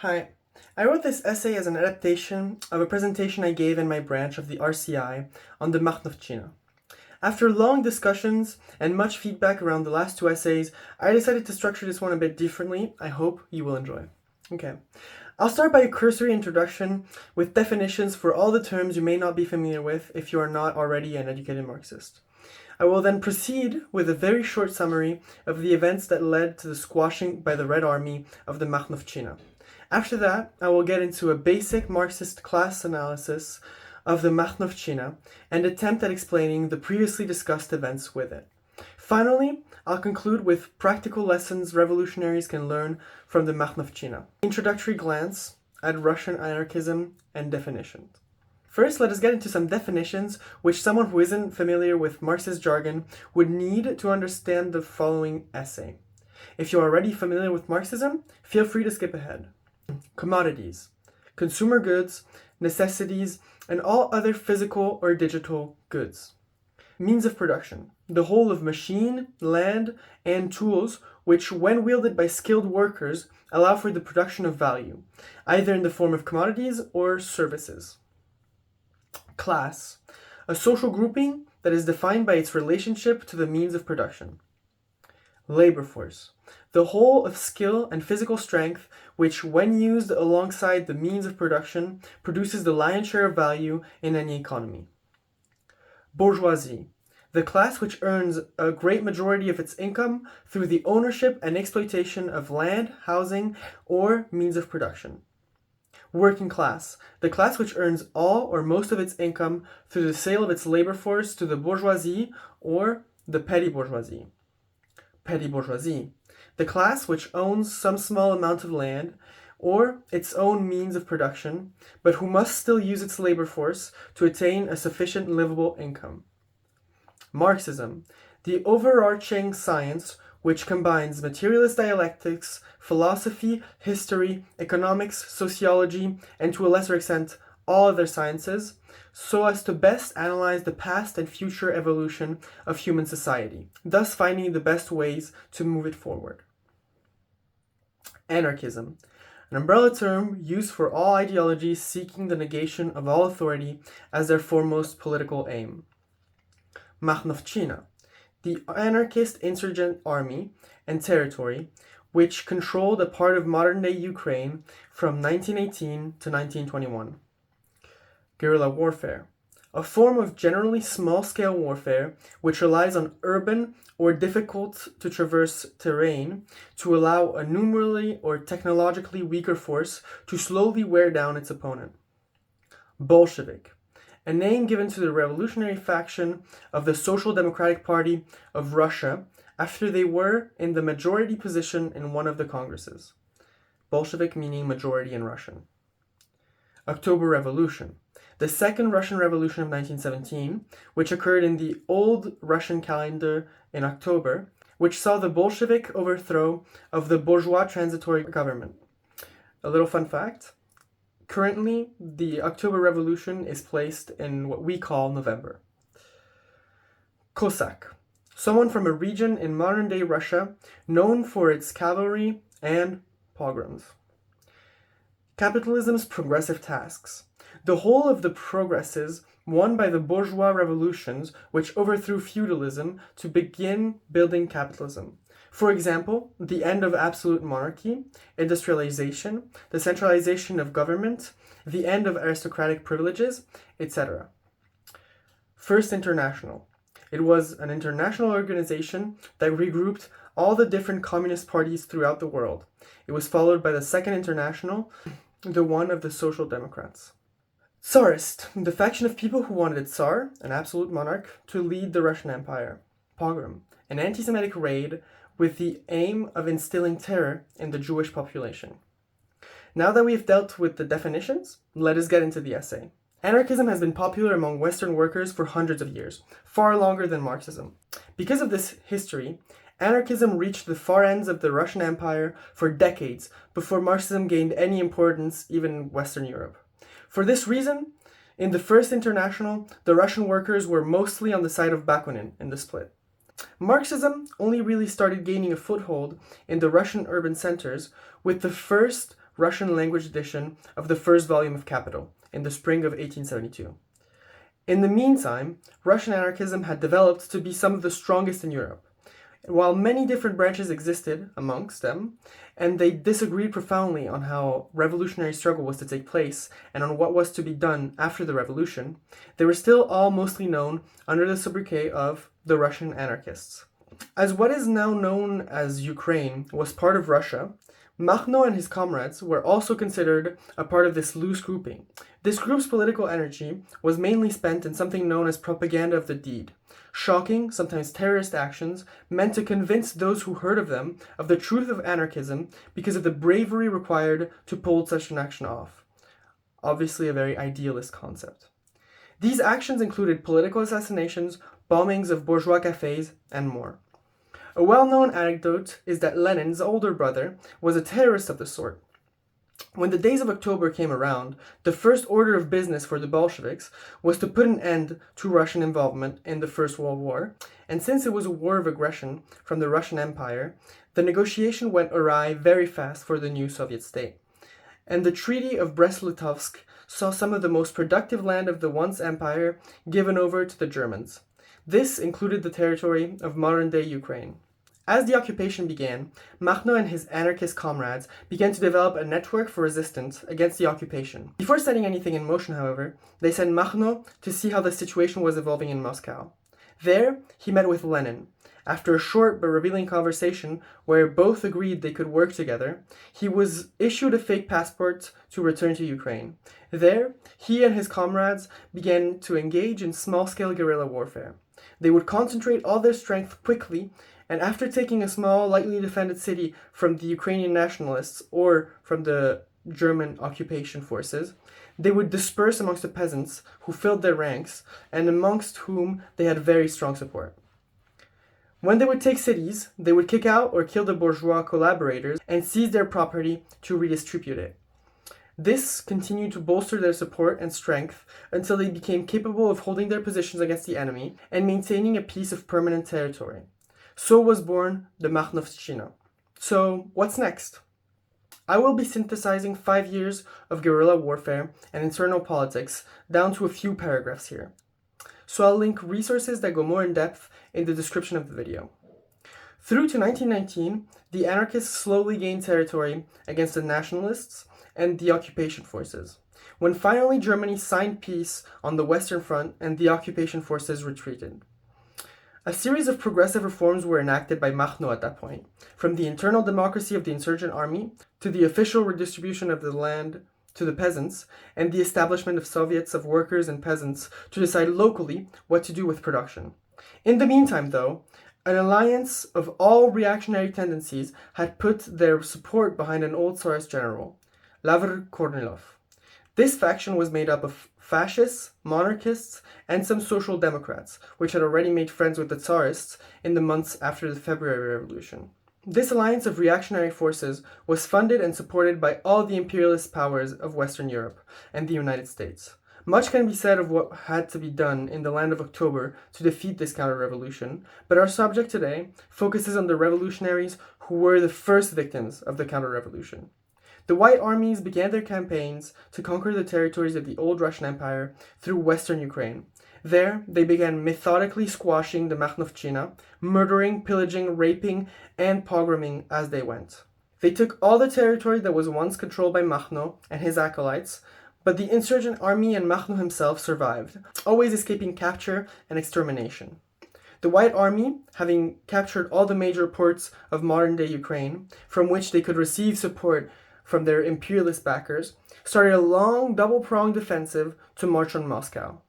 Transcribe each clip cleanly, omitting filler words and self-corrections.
Hi. I wrote this essay as an adaptation of a presentation I gave in my branch of the RCI on the Makhnovtchina. After long discussions and much feedback around the last two essays, I decided to structure this one a bit differently. I hope you will enjoy. Okay. I'll start by a cursory introduction with definitions for all the terms you may not be familiar with if you are not already an educated Marxist. I will then proceed with a very short summary of the events that led to the squashing by the Red Army of the Makhnovtchina. After that, I will get into a basic Marxist class analysis of the Makhnovtchina and attempt at explaining the previously discussed events with it. Finally, I'll conclude with practical lessons revolutionaries can learn from the Makhnovtchina. Introductory glance at Russian anarchism and definitions. First, let us get into some definitions which someone who isn't familiar with Marxist jargon would need to understand the following essay. If you're already familiar with Marxism, feel free to skip ahead. Commodities, consumer goods, necessities, and all other physical or digital goods. Means of production, the whole of machine, land, and tools which, when wielded by skilled workers, allow for the production of value, either in the form of commodities or services. Class, a social grouping that is defined by its relationship to the means of production. Labor force, the whole of skill and physical strength which, when used alongside the means of production, produces the lion's share of value in any economy. Bourgeoisie, the class which earns a great majority of its income through the ownership and exploitation of land, housing, or means of production. Working class, the class which earns all or most of its income through the sale of its labor force to the bourgeoisie or the petty-bourgeoisie. Petty-bourgeoisie, the class which owns some small amount of land or its own means of production, but who must still use its labor force to attain a sufficient livable income. Marxism, the overarching science which combines materialist dialectics, philosophy, history, economics, sociology, and to a lesser extent, all other sciences, so as to best analyze the past and future evolution of human society, thus finding the best ways to move it forward. Anarchism, an umbrella term used for all ideologies seeking the negation of all authority as their foremost political aim. Makhnovtchina, the anarchist insurgent army and territory which controlled a part of modern-day Ukraine from 1918 to 1921. Guerrilla warfare, a form of generally small-scale warfare which relies on urban or difficult-to-traverse terrain to allow a numerically or technologically weaker force to slowly wear down its opponent. Bolshevik, a name given to the revolutionary faction of the Social Democratic Party of Russia after they were in the majority position in one of the congresses. Bolshevik meaning majority in Russian. October Revolution, the Second Russian Revolution of 1917, which occurred in the old Russian calendar in October, which saw the Bolshevik overthrow of the bourgeois transitory government. A little fun fact, currently the October Revolution is placed in what we call November. Cossack, someone from a region in modern-day Russia known for its cavalry and pogroms. Capitalism's progressive tasks, the whole of the progresses won by the bourgeois revolutions which overthrew feudalism to begin building capitalism. For example, the end of absolute monarchy, industrialization, the centralization of government, the end of aristocratic privileges, etc. First International. It was an international organization that regrouped all the different communist parties throughout the world. It was followed by the Second International, the one of the Social Democrats. Tsarist, the faction of people who wanted a Tsar, an absolute monarch, to lead the Russian Empire. Pogrom, an anti-Semitic raid with the aim of instilling terror in the Jewish population. Now that we've dealt with the definitions, let us get into the essay. Anarchism has been popular among Western workers for hundreds of years, far longer than Marxism. Because of this history, anarchism reached the far ends of the Russian Empire for decades before Marxism gained any importance even in Western Europe. For this reason, in the First International, the Russian workers were mostly on the side of Bakunin in the split. Marxism only really started gaining a foothold in the Russian urban centers with the first Russian language edition of the first volume of Capital in the spring of 1872. In the meantime, Russian anarchism had developed to be some of the strongest in Europe. While many different branches existed amongst them, and they disagreed profoundly on how revolutionary struggle was to take place and on what was to be done after the revolution, they were still all mostly known under the sobriquet of the Russian anarchists. As what is now known as Ukraine was part of Russia, Makhno and his comrades were also considered a part of this loose grouping. This group's political energy was mainly spent in something known as propaganda of the deed, shocking, sometimes terrorist actions meant to convince those who heard of them of the truth of anarchism because of the bravery required to pull such an action off. Obviously a very idealist concept. These actions included political assassinations, bombings of bourgeois cafes, and more. A well-known anecdote is that Lenin's older brother was a terrorist of the sort. When the days of October came around, the first order of business for the Bolsheviks was to put an end to Russian involvement in the First World War, and since it was a war of aggression from the Russian Empire, the negotiation went awry very fast for the new Soviet state. And the Treaty of Brest-Litovsk saw some of the most productive land of the once empire given over to the Germans. This included the territory of modern-day Ukraine. As the occupation began, Makhno and his anarchist comrades began to develop a network for resistance against the occupation. Before setting anything in motion, however, they sent Makhno to see how the situation was evolving in Moscow. There, he met with Lenin. After a short but revealing conversation where both agreed they could work together, he was issued a fake passport to return to Ukraine. There, he and his comrades began to engage in small-scale guerrilla warfare. They would concentrate all their strength quickly, and after taking a small, lightly defended city from the Ukrainian nationalists or from the German occupation forces, they would disperse amongst the peasants who filled their ranks and amongst whom they had very strong support. When they would take cities, they would kick out or kill the bourgeois collaborators and seize their property to redistribute it. This continued to bolster their support and strength until they became capable of holding their positions against the enemy and maintaining a piece of permanent territory. So was born the Makhnovtchina. So, what's next? I will be synthesizing 5 years of guerrilla warfare and internal politics down to a few paragraphs here. So I'll link resources that go more in depth in the description of the video. Through to 1919, the anarchists slowly gained territory against the nationalists and the occupation forces, when finally Germany signed peace on the Western Front and the occupation forces retreated. A series of progressive reforms were enacted by Makhno at that point, from the internal democracy of the insurgent army to the official redistribution of the land to the peasants and the establishment of Soviets of workers and peasants to decide locally what to do with production. In the meantime, though, an alliance of all reactionary tendencies had put their support behind an old Tsarist general, Lavr Kornilov. This faction was made up of fascists, monarchists, and some social democrats, which had already made friends with the Tsarists in the months after the February Revolution. This alliance of reactionary forces was funded and supported by all the imperialist powers of Western Europe and the United States. Much can be said of what had to be done in the land of October to defeat this counter-revolution, but our subject today focuses on the revolutionaries who were the first victims of the counter-revolution. The White Armies began their campaigns to conquer the territories of the old Russian Empire through western Ukraine. There, they began methodically squashing the Makhnovtchina, murdering, pillaging, raping, and pogroming as they went. They took all the territory that was once controlled by Makhno and his acolytes, but the insurgent army and Makhno himself survived, always escaping capture and extermination. The White Army, having captured all the major ports of modern-day Ukraine, from which they could receive support from their imperialist backers, started a long, double-pronged offensive to march on Moscow.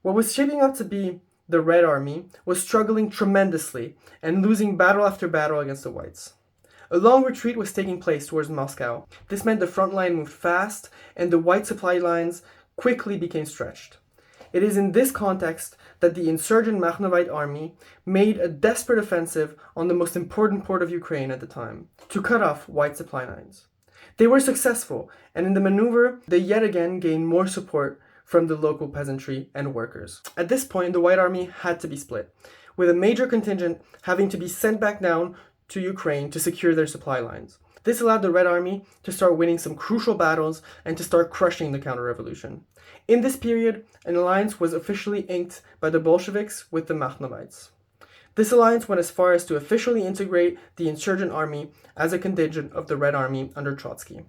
What was shaping up to be the Red Army was struggling tremendously and losing battle after battle against the Whites. A long retreat was taking place towards Moscow. This meant the front line moved fast and the White supply lines quickly became stretched. It is in this context that the insurgent Makhnovite army made a desperate offensive on the most important port of Ukraine at the time, to cut off White supply lines. They were successful, and in the maneuver, they yet again gained more support from the local peasantry and workers. At this point, the White Army had to be split, with a major contingent having to be sent back down to Ukraine to secure their supply lines. This allowed the Red Army to start winning some crucial battles and to start crushing the counter-revolution. In this period, an alliance was officially inked by the Bolsheviks with the Makhnovites. This alliance went as far as to officially integrate the insurgent army as a contingent of the Red Army under Trotsky.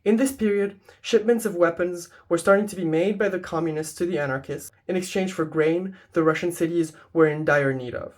In this period, shipments of weapons were starting to be made by the communists to the anarchists in exchange for grain the Russian cities were in dire need of.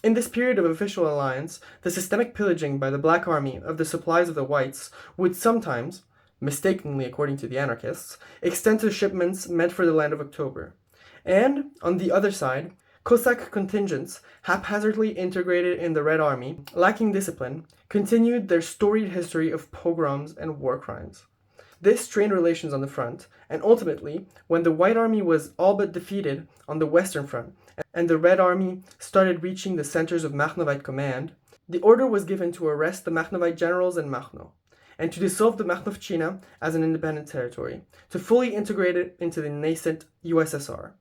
In this period of official alliance, the systemic pillaging by the Black Army of the supplies of the Whites would sometimes, mistakenly according to the anarchists, extend to shipments meant for the Land of October. And, on the other side, Cossack contingents, haphazardly integrated in the Red Army, lacking discipline, continued their storied history of pogroms and war crimes. This strained relations on the front, and ultimately, when the White Army was all but defeated on the Western Front, and the Red Army started reaching the centers of Makhnovite command, the order was given to arrest the Makhnovite generals in Makhno, and to dissolve the Makhnovtchina as an independent territory, to fully integrate it into the nascent USSR.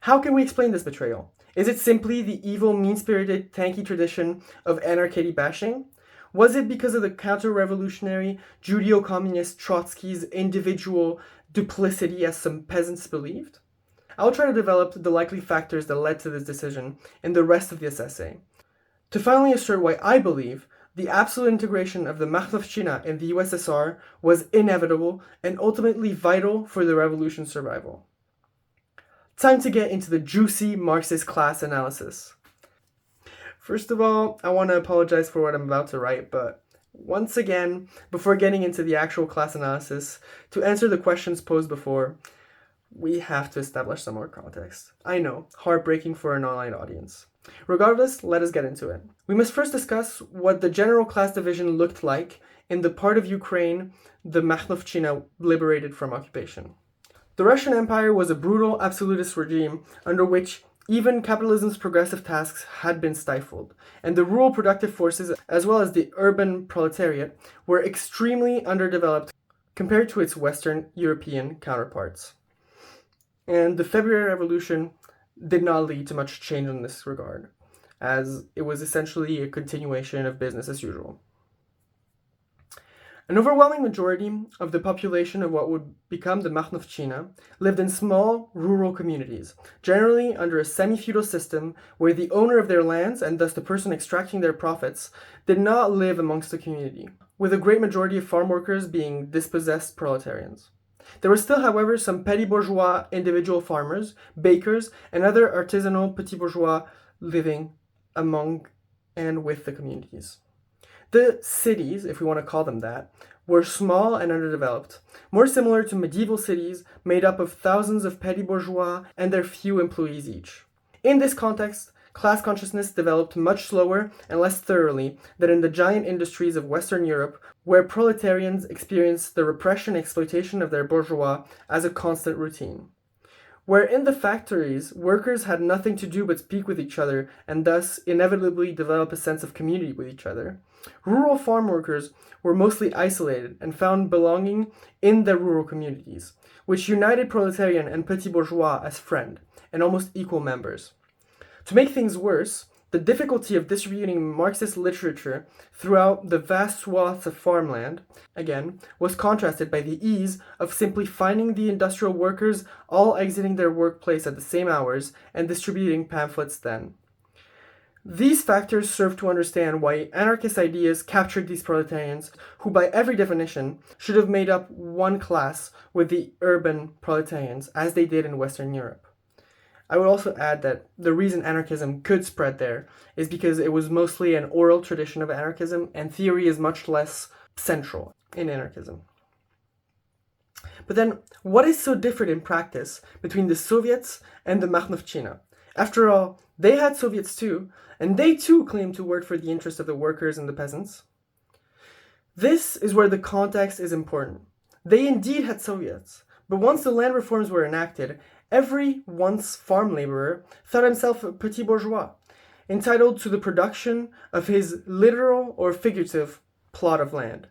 How can we explain this betrayal? Is it simply the evil, mean-spirited, tanky tradition of anarchy bashing? Was it because of the counter-revolutionary, Judeo-communist Trotsky's individual duplicity as some peasants believed? I'll try to develop the likely factors that led to this decision in the rest of this essay, to finally assert why I believe the absolute integration of the Makhnovtchina in the USSR was inevitable and ultimately vital for the revolution's survival. Time to get into the juicy Marxist class analysis. First of all, I want to apologize for what I'm about to write, but once again, before getting into the actual class analysis, to answer the questions posed before, we have to establish some more context. I know, heartbreaking for an online audience. Regardless, let us get into it. We must first discuss what the general class division looked like in the part of Ukraine the Makhnovtchina liberated from occupation. The Russian Empire was a brutal, absolutist regime under which even capitalism's progressive tasks had been stifled, and the rural productive forces, as well as the urban proletariat, were extremely underdeveloped compared to its Western European counterparts. And the February Revolution did not lead to much change in this regard, as it was essentially a continuation of business as usual. An overwhelming majority of the population of what would become the Makhnovtchina lived in small, rural communities, generally under a semi-feudal system where the owner of their lands, and thus the person extracting their profits, did not live amongst the community, with a great majority of farm workers being dispossessed proletarians. There were still, however, some petty-bourgeois individual farmers, bakers, and other artisanal petty-bourgeois living among and with the communities. The cities, if we want to call them that, were small and underdeveloped, more similar to medieval cities made up of thousands of petty bourgeois and their few employees each. In this context, class consciousness developed much slower and less thoroughly than in the giant industries of Western Europe, where proletarians experienced the repression and exploitation of their bourgeois as a constant routine. Where in the factories, workers had nothing to do but speak with each other and thus inevitably develop a sense of community with each other, rural farm workers were mostly isolated and found belonging in their rural communities, which united proletarian and petit bourgeois as friend and almost equal members. To make things worse, the difficulty of distributing Marxist literature throughout the vast swaths of farmland, again, was contrasted by the ease of simply finding the industrial workers all exiting their workplace at the same hours and distributing pamphlets then. These factors serve to understand why anarchist ideas captured these proletarians, who by every definition should have made up one class with the urban proletarians, as they did in Western Europe. I would also add that the reason anarchism could spread there is because it was mostly an oral tradition of anarchism, and theory is much less central in anarchism. But then, what is so different in practice between the Soviets and the Makhnovtchina? After all, they had Soviets too, and they too claimed to work for the interest of the workers and the peasants. This is where the context is important. They indeed had Soviets, but once the land reforms were enacted, every once farm laborer thought himself a petit bourgeois, entitled to the production of his literal or figurative plot of land.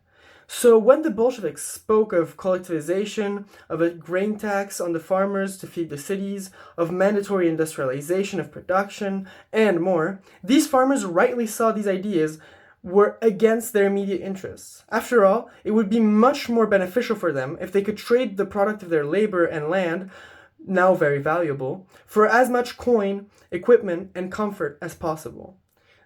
So when the Bolsheviks spoke of collectivization, of a grain tax on the farmers to feed the cities, of mandatory industrialization of production, and more, these farmers rightly saw these ideas were against their immediate interests. After all, it would be much more beneficial for them if they could trade the product of their labor and land, now very valuable, for as much coin, equipment, and comfort as possible.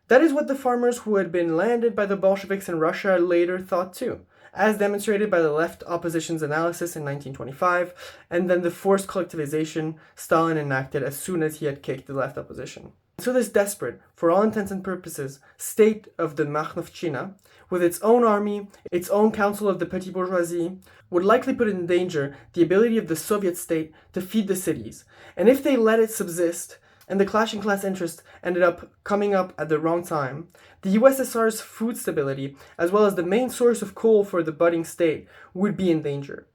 That is what the farmers who had been landed by the Bolsheviks in Russia later thought too, as demonstrated by the left opposition's analysis in 1925, and then the forced collectivization Stalin enacted as soon as he had kicked the left opposition. So this desperate, for all intents and purposes, state of the Makhnovtchina, with its own army, its own council of the petty-bourgeoisie, would likely put in danger the ability of the Soviet state to feed the cities, and if they let it subsist, and the clashing class interests ended up coming up at the wrong time, the USSR's food stability, as well as the main source of coal for the budding state, would be in danger.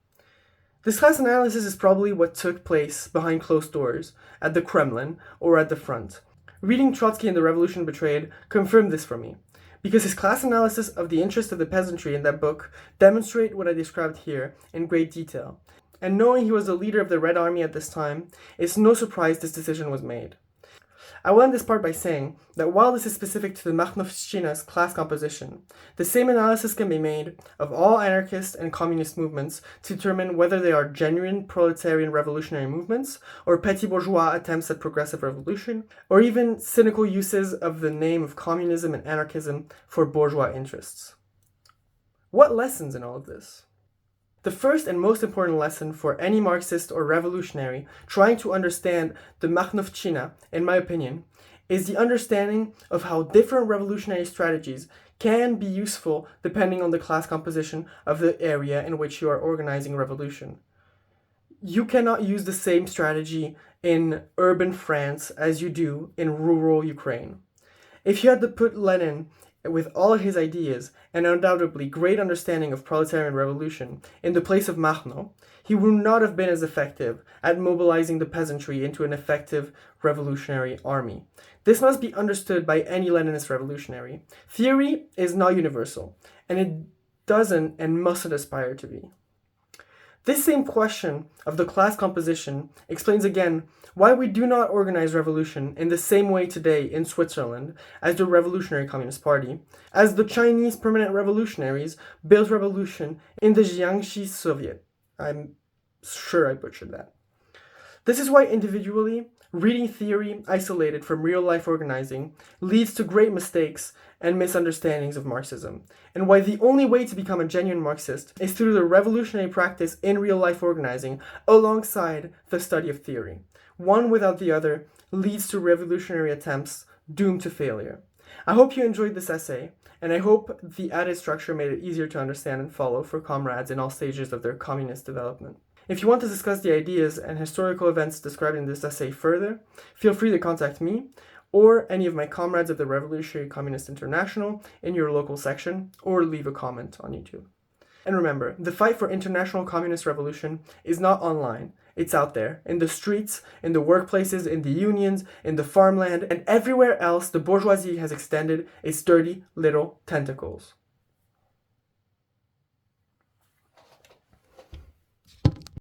This class analysis is probably what took place behind closed doors, at the Kremlin, or at the front. Reading Trotsky and the Revolution Betrayed confirmed this for me, because his class analysis of the interest of the peasantry in that book demonstrate what I described here in great detail. And knowing he was the leader of the Red Army at this time, it's no surprise this decision was made. I will end this part by saying that while this is specific to the Makhnovtchina's class composition, the same analysis can be made of all anarchist and communist movements to determine whether they are genuine proletarian revolutionary movements, or petty-bourgeois attempts at progressive revolution, or even cynical uses of the name of communism and anarchism for bourgeois interests. What lessons in all of this? The first and most important lesson for any Marxist or revolutionary trying to understand the Makhnovtchina, in my opinion, is the understanding of how different revolutionary strategies can be useful depending on the class composition of the area in which you are organizing revolution. You cannot use the same strategy in urban France as you do in rural Ukraine. If you had to put Lenin with all his ideas and undoubtedly great understanding of proletarian revolution in the place of Makhno, he would not have been as effective at mobilizing the peasantry into an effective revolutionary army. This must be understood by any Leninist revolutionary. Theory is not universal, and it doesn't and mustn't aspire to be. This same question of the class composition explains again why we do not organize revolution in the same way today in Switzerland as the Revolutionary Communist Party, as the Chinese permanent revolutionaries built revolution in the Jiangxi Soviet. I'm sure I butchered that. This is why individually, reading theory isolated from real-life organizing leads to great mistakes and misunderstandings of Marxism, and why the only way to become a genuine Marxist is through the revolutionary practice in real-life organizing alongside the study of theory. One without the other leads to revolutionary attempts doomed to failure. I hope you enjoyed this essay, and I hope the added structure made it easier to understand and follow for comrades in all stages of their communist development. If you want to discuss the ideas and historical events described in this essay further, feel free to contact me or any of my comrades of the Revolutionary Communist International in your local section, or leave a comment on YouTube. And remember, the fight for international communist revolution is not online. It's out there, in the streets, in the workplaces, in the unions, in the farmland, and everywhere else the bourgeoisie has extended its dirty little tentacles.